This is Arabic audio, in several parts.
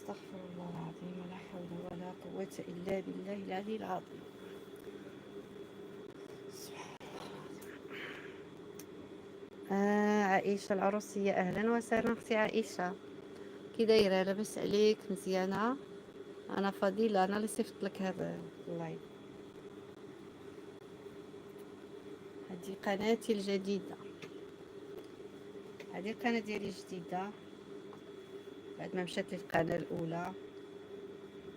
استغفر الله العظيم، ولا حول ولا قوة إلا بالله العلي العظيم. عائشة العروسية، أهلا وسهلا أختي عائشة، كي دايرة؟ لاباس عليك؟ مزيانة؟ أنا فضيلة، أنا اللي صيفط لك هذا اللايف. هذه قناتي الجديدة، هذه القناة ديالي الجديدة بعد ما مشات للقناة الأولى.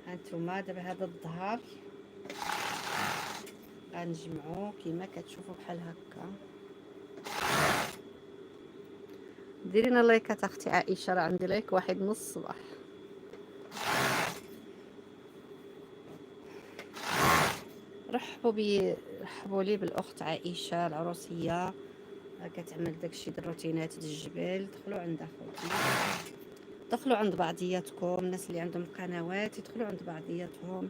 هانتوما دابا هذا الظهر غنجمعو كيما كتشوفوا بحال هكا. ديري لنا لايكات اختي عائشه، راه عندي لايك واحد من الصباح. رحبوا لي بالاخت عائشه العروسيه، كتعمل داكشي د الروتينات د الجبال. دخلوا عند اخوتي، دخلوا عند بعضياتكم، الناس اللي عندهم قنوات يدخلوا عند بعضياتهم.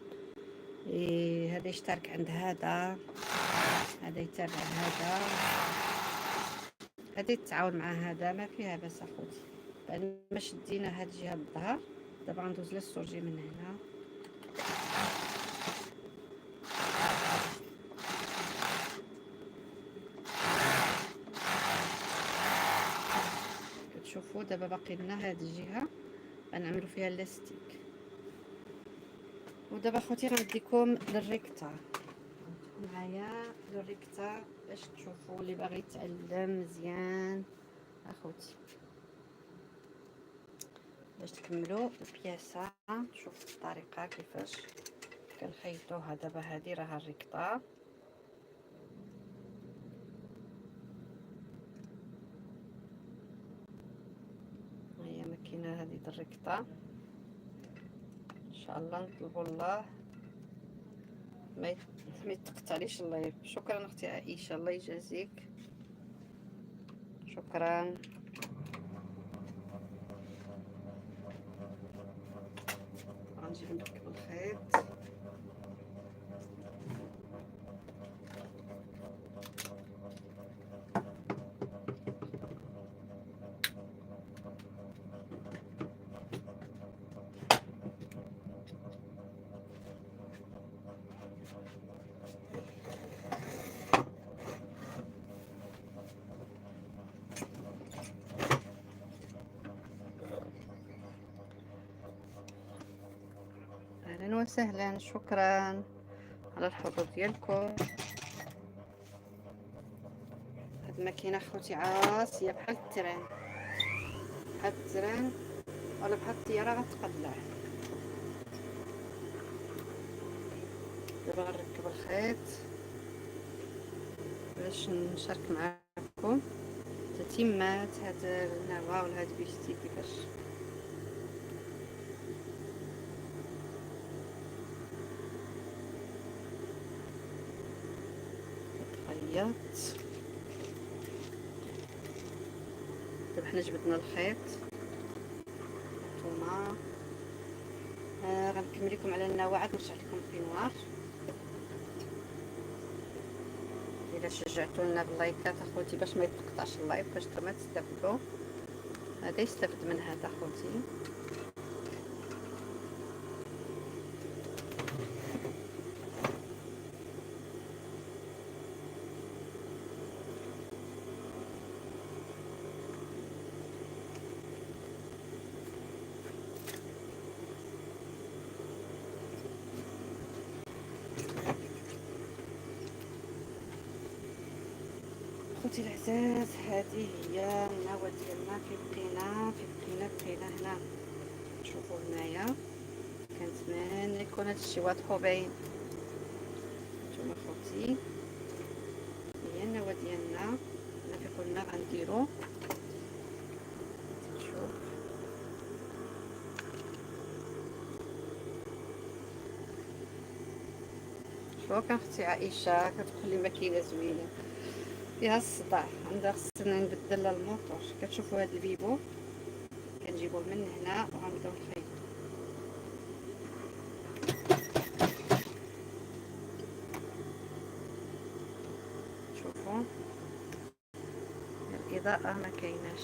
هذا يشترك عند هذا، هذا يتابع هذا، هذا يتعاون مع هذا، ما فيها بس اخوتي. بعد ما شدينا هاد الجهه بالظهر، دابا غندوز للسورجي من هنا. كتشوفوا دابا باقي لنا هاد الجهه غنعملوا فيها لاستيك. ودابا اخوتي غنديكم للريكتا معايا، للريكتا باش تشوفوا اللي باغي يتعلم مزيان اخوتي، باش تكملوا البياسه. شوفوا الطريقه كيفاش كنخيطوها. دابا هذه راها الريكتا، هي ماكينه هذه الريكتا. ان شاء الله نطلبوا الله ما يتقطعليش اللايف. شكرا اختي عائشه، الله يجازيك، شكرا. غنجيب نركب الخيط. اهلا وسهلا، شكرا على الحضور ديالكم. هاد الماكينه اخوتي عاصيه بحال التران، بحال التران ولا بحال الطياره غتقلع. دابا غنركب الخيط باش نشارك معكم تتمات هاد النواه ولا هاد بيجتي كيفاش خيط. دابا حنا جبدنا الخيط، نتوما غنكمل لكم على النواه، عاد نرجع لكم البينوار. الا شجعتونا باللايكات اخوتي باش ما يتقطعش اللايف، باش نتوما تستافدوا. هذا يستافد من هذا اخوتي. اخوتي العزاز، هذه هي النواه ديالنا. بقينا هنا. شوفوا هنايا كنتمنى يكون هادشي واضح وباين. نتوما اخوتي هي النواه ديالنا، حنا في قلنا غنديرو. شوف شوف اختي عائشه كتقول لي ماكينه زوينه فيها الصداع، عندها خصنا نبدل الموتور. كتشوفوا هذا البيبو كنجيبوه من هنا وغنبداو نخيط. شوفوا الاضاءه ما كايناش.